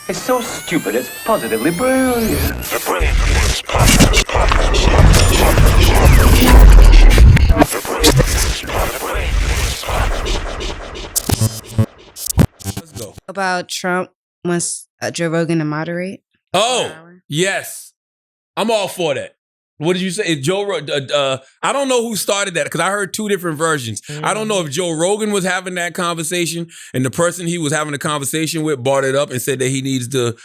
It's so stupid, it's positively brilliant. The Brilliant Idiots Podcast. Let's go. About Trump wants Joe Rogan to moderate. Oh, yes. I'm all for that. What did you say? I don't know who started that because I heard two different versions. I don't know if Joe Rogan was having that conversation and the person he was having a conversation with brought it up and said that he needs to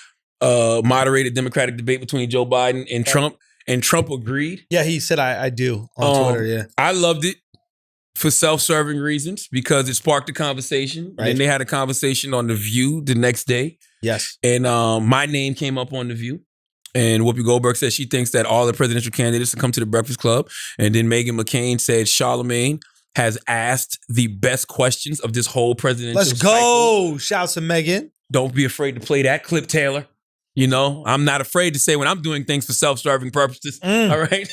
moderate a Democratic debate between Joe Biden and Trump. And Trump agreed. Yeah, he said, I do on Twitter, yeah. I loved it for self-serving reasons because it sparked a conversation. Right. And they had a conversation on The View the next day. Yes. And my name came up on The View. And Whoopi Goldberg said she thinks that all the presidential candidates should come to the Breakfast Club. And then Meghan McCain said Charlamagne has asked the best questions of this whole presidential Let's go. Shouts to Meghan. Don't be afraid to play that clip, Taylor. You know, I'm not afraid to say when I'm doing things for self-serving purposes. All right.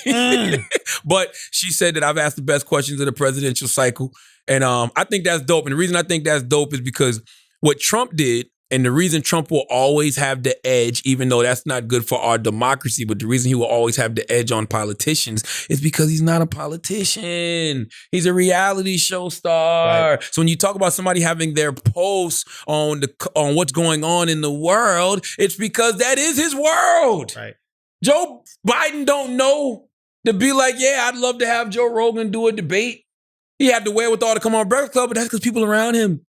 But she said that I've asked the best questions of the presidential cycle. And I think that's dope. And the reason I think that's dope is because what Trump did, and the reason Trump will always have the edge, even though that's not good for our democracy, but the reason he will always have the edge on politicians is because he's not a politician. He's a reality show star. Right. So when you talk about somebody having their posts on what's going on in the world, it's because that is his world. Right. Joe Biden don't know to be like, yeah, I'd love to have Joe Rogan do a debate. He had the wherewithal to come on Breakfast Club, but that's because people around him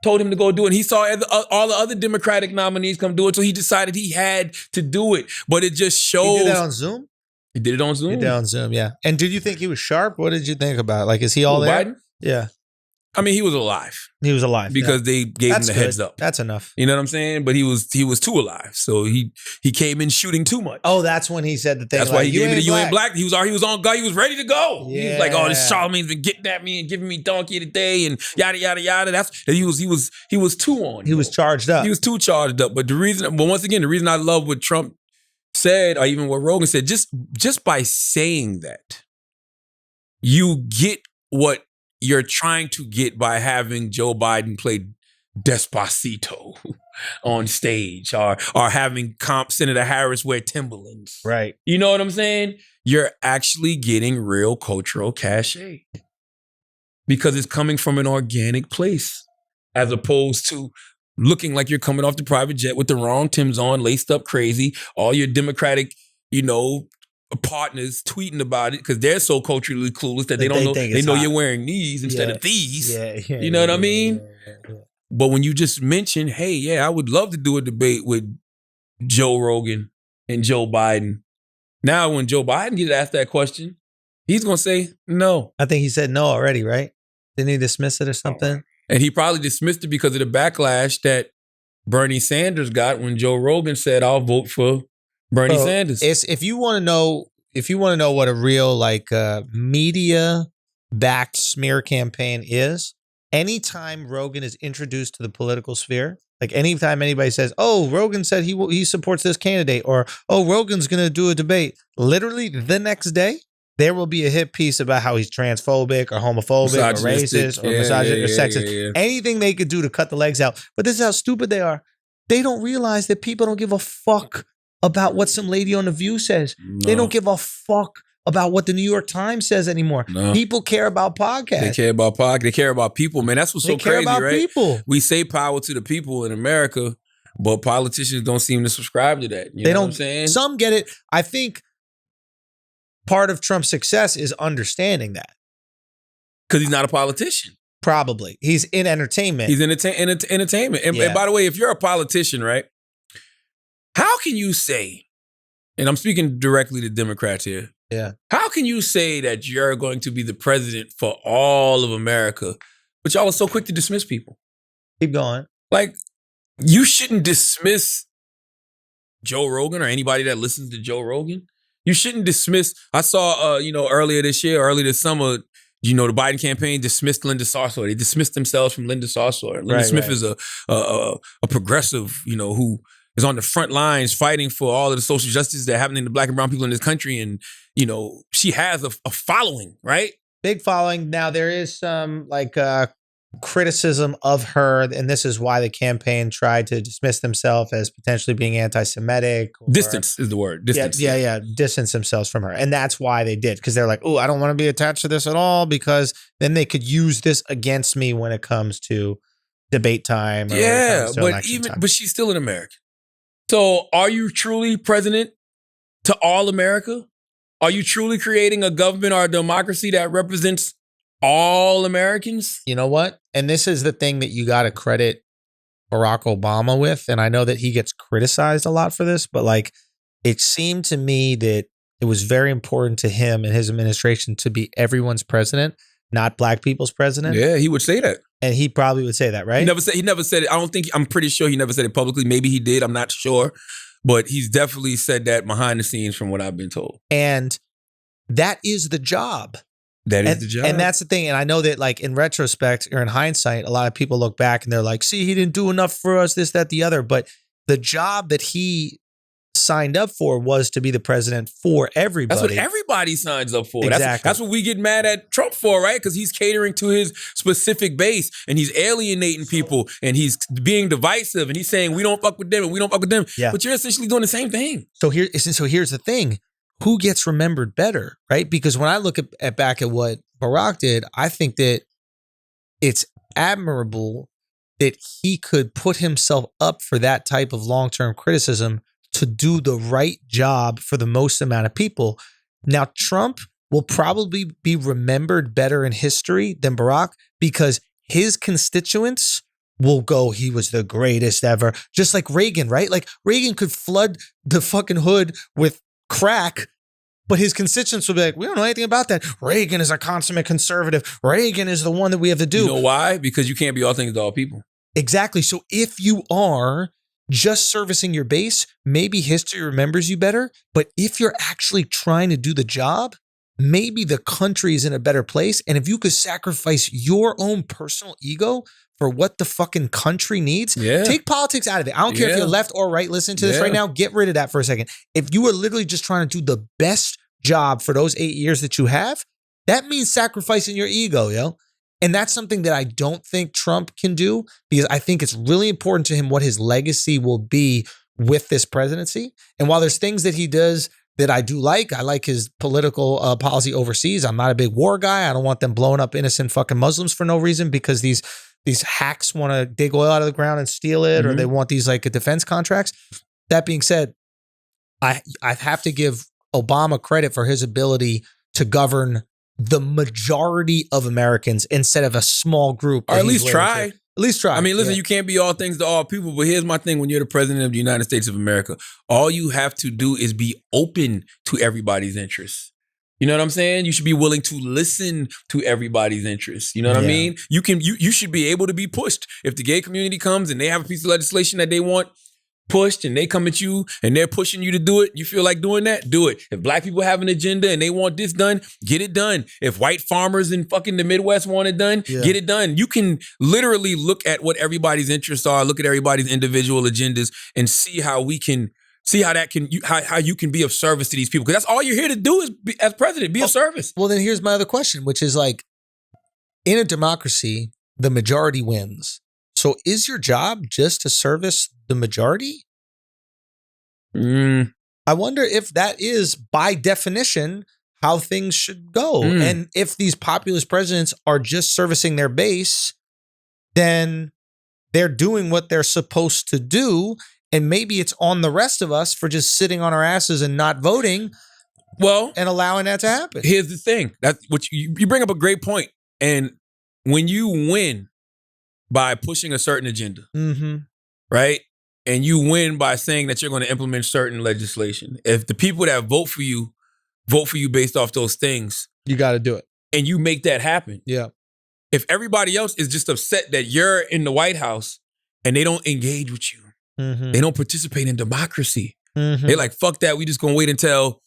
told him to go do it. And he saw all the other Democratic nominees come do it, so he decided he had to do it. But it just shows. He did that on Zoom? He did it on Zoom? He did it on Zoom, yeah. And did you think he was sharp? What did you think about it? Like, is he all there? Biden? Yeah. I mean, he was alive. He was alive. Because they gave him the heads up. That's enough. You know what I'm saying? But he was too alive. So he came in shooting too much. Oh, that's when he said the thing. That's why he gave me the "You ain't black." He was on guard. He was ready to go. Yeah. He was like, "Oh, this Charlamagne's been getting at me and giving me donkey today and yada yada yada." He was too on. He was charged up. He was too charged up. But once again, the reason I love what Trump said, or even what Rogan said, just by saying that, you get what you're trying to get by having Joe Biden play Despacito on stage or having Senator Harris wear Timberlands. Right. You know what I'm saying? You're actually getting real cultural cachet because it's coming from an organic place as opposed to looking like you're coming off the private jet with the wrong Timbs on, laced up crazy, all your Democratic, partners tweeting about it because they're so culturally clueless that they don't know. They know you're wearing these instead of these. You know what I mean? Yeah. But when you just mention, hey, yeah, I would love to do a debate with Joe Rogan and Joe Biden. Now, when Joe Biden gets asked that question, he's going to say no. I think he said no already, right? Didn't he dismiss it or something? And he probably dismissed it because of the backlash that Bernie Sanders got when Joe Rogan said, I'll vote for Bernie Sanders. If you want to know what a real media-backed smear campaign is, anytime Rogan is introduced to the political sphere, like anytime anybody says, "Oh, Rogan said he supports this candidate," or "Oh, Rogan's going to do a debate," literally the next day there will be a hit piece about how he's transphobic or homophobic or racist or misogynist or sexist. Yeah. Anything they could do to cut the legs out. But this is how stupid they are. They don't realize that people don't give a fuck about what some lady on The View says. No. They don't give a fuck about what the New York Times says anymore. No. People care about podcasts. They care about podcasts. They care about people, man. That's what's so crazy, right? People. We say power to the people in America, but politicians don't seem to subscribe to that. You know what I'm saying? Some get it. I think part of Trump's success is understanding that. Because he's not a politician. Probably. He's in entertainment. He's in entertainment. And by the way, if you're a politician, right? How can you say, and I'm speaking directly to Democrats here, how can you say that you're going to be the president for all of America, but y'all are so quick to dismiss people? Keep going. Like, you shouldn't dismiss Joe Rogan or anybody that listens to Joe Rogan. You shouldn't dismiss, I saw, earlier this summer, the Biden campaign dismissed Linda Sarsour. They dismissed themselves from Linda Sarsour. Linda Smith is a progressive, who is on the front lines fighting for all of the social justice that are happening to Black and brown people in this country. And, she has a following, right? Big following. Now, there is some criticism of her, and this is why the campaign tried to dismiss themselves as potentially being anti-Semitic. Distance is the word. Distance. Yeah. Distance themselves from her. And that's why they did, because they're like, oh, I don't want to be attached to this at all, because then they could use this against me when it comes to debate time. Or Yeah, comes to but election time. but she's still an American. So are you truly president to all America? Are you truly creating a government or a democracy that represents all Americans? You know what? And this is the thing that you got to credit Barack Obama with. And I know that he gets criticized a lot for this, but like, it seemed to me that it was very important to him and his administration to be everyone's president, not black people's president. Yeah, he would say that. And he probably would say that, right? He never said it. I'm pretty sure he never said it publicly. Maybe he did. I'm not sure. But he's definitely said that behind the scenes from what I've been told. And that is the job. That is the job. And that's the thing. And I know that like in retrospect or in hindsight, a lot of people look back and they're like, see, he didn't do enough for us, this, that, the other. But the job that he signed up for was to be the president for everybody. That's what everybody signs up for. Exactly. That's what we get mad at Trump for, right? Because he's catering to his specific base and he's alienating people and he's being divisive and he's saying we don't fuck with them and we don't fuck with them. Yeah. But you're essentially doing the same thing. So here's the thing. Who gets remembered better, right? Because when I look at back at what Barack did, I think that it's admirable that he could put himself up for that type of long-term criticism to do the right job for the most amount of people. Now, Trump will probably be remembered better in history than Barack because his constituents will go, he was the greatest ever. Just like Reagan, right? Like Reagan could flood the fucking hood with crack, but his constituents will be like, we don't know anything about that. Reagan is a consummate conservative. Reagan is the one that we have to do. You know why? Because you can't be all things to all people. Exactly. So if you are just servicing your base, maybe history remembers you better. But if you're actually trying to do the job, maybe the country is in a better place. And if you could sacrifice your own personal ego for what the fucking country needs, take politics out of it. I don't care if you're left or right listening to this right now. Get rid of that for a second. If you are literally just trying to do the best job for those 8 years that you have, that means sacrificing your ego, yo. And that's something that I don't think Trump can do because I think it's really important to him what his legacy will be with this presidency. And while there's things that he does that I do like, I like his political policy overseas. I'm not a big war guy. I don't want them blowing up innocent fucking Muslims for no reason because these hacks want to dig oil out of the ground and steal it, or they want these like defense contracts. That being said, I have to give Obama credit for his ability to govern the majority of Americans instead of a small group. Or at least try. At least try. I mean, listen, you can't be all things to all people, but here's my thing. When you're the president of the United States of America, all you have to do is be open to everybody's interests. You know what I'm saying? You should be willing to listen to everybody's interests. You know what I mean? You should be able to be pushed. If the gay community comes and they have a piece of legislation that they want pushed and they come at you and they're pushing you to do it, you feel like doing that, do it. If black people have an agenda and they want this done, get it done. If white farmers in fucking the Midwest want it done, get it done. You can literally look at what everybody's interests are, look at everybody's individual agendas and see how we can see how that can how you can be of service to these people. Because that's all you're here to do is as president, be of service. Well, then here's my other question, which is like, in a democracy, the majority wins. So is your job just to service the majority? I wonder if that is, by definition, how things should go. And if these populist presidents are just servicing their base, then they're doing what they're supposed to do. And maybe it's on the rest of us for just sitting on our asses and not voting. Well, and allowing that to happen. Here's the thing. That's what you bring up a great point. And when you win by pushing a certain agenda, right? And you win by saying that you're going to implement certain legislation. If the people that vote for you based off those things, you got to do it. And you make that happen. Yeah. If everybody else is just upset that you're in the White House and they don't engage with you, they don't participate in democracy. They're like, fuck that. We just going to wait until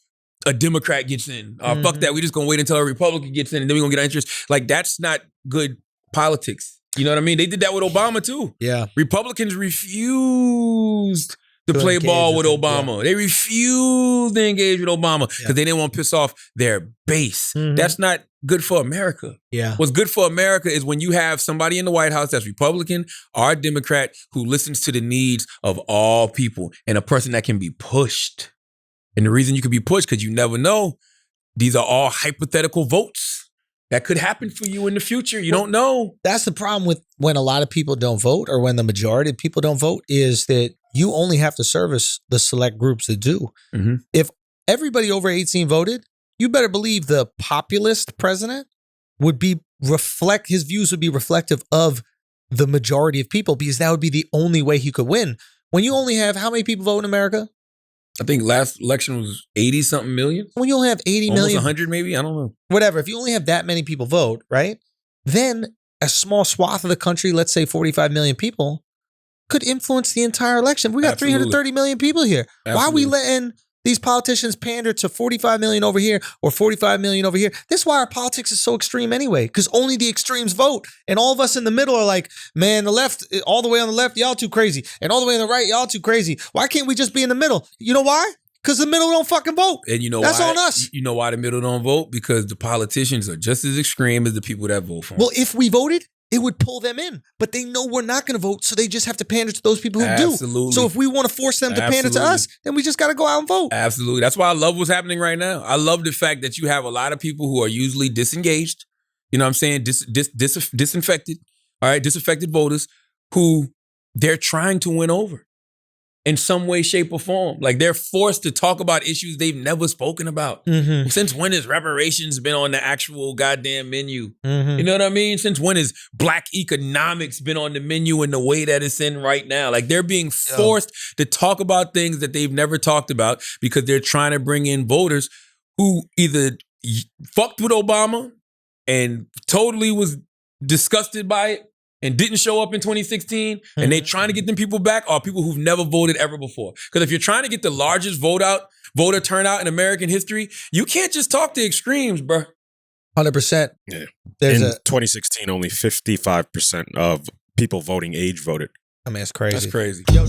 a Democrat gets in. Or fuck that. We just going to wait until a Republican gets in and then we're going to get our interest. Like, that's not good politics. You know what I mean? They did that with Obama too. Yeah. Republicans refused to play engage ball with with him, Obama. They refused to engage with Obama because they didn't want to piss off their base. That's not good for America. Yeah. What's good for America is when you have somebody in the White House that's Republican or Democrat who listens to the needs of all people and a person that can be pushed. And the reason you can be pushed, because you never know, these are all hypothetical votes that could happen for you in the future. You don't know. That's the problem with when a lot of people don't vote, or when the majority of people don't vote, is that you only have to service the select groups that do. If everybody over 18 voted, you better believe the populist president would be his views would be reflective of the majority of people, because that would be the only way he could win. When you only have, how many people vote in America? I think last election was 80-something million. When you only have 80 Almost million, 100 maybe, I don't know. Whatever. If you only have that many people vote, right? Then a small swath of the country, let's say 45 million people, could influence the entire election. We got 330 million people here. Why are we letting these politicians pander to 45 million over here or 45 million over here? This is why our politics is so extreme anyway, because only the extremes vote. And all of us in the middle are like, man, the left, all the way on the left, y'all too crazy. And all the way on the right, y'all too crazy. Why can't we just be in the middle? You know why? Because the middle don't fucking vote. And you know that's why? on us. You know why the middle don't vote? Because the politicians are just as extreme as the people that vote for them. Well, if we voted, it would pull them in. But they know we're not going to vote, so they just have to pander to those people who do. So if we want to force them to pander to us, then we just got to go out and vote. Absolutely. That's why I love what's happening right now. I love the fact that you have a lot of people who are usually disengaged, you know what I'm saying, disinfected, all right, disaffected voters who they're trying to win over in some way, shape, or form. Like, they're forced to talk about issues they've never spoken about. Since when has reparations been on the actual goddamn menu? You know what I mean? Since when has black economics been on the menu in the way that it's in right now? Like, they're being forced to talk about things that they've never talked about because they're trying to bring in voters who either fucked with Obama and totally was disgusted by it and didn't show up in 2016, and they trying to get them people back, or people who've never voted ever before. Because if you're trying to get the largest voter turnout in American history, you can't just talk to extremes, bro. 100%. Yeah. In 2016, only 55% of people voting age voted. I mean, it's crazy. That's crazy. Yo,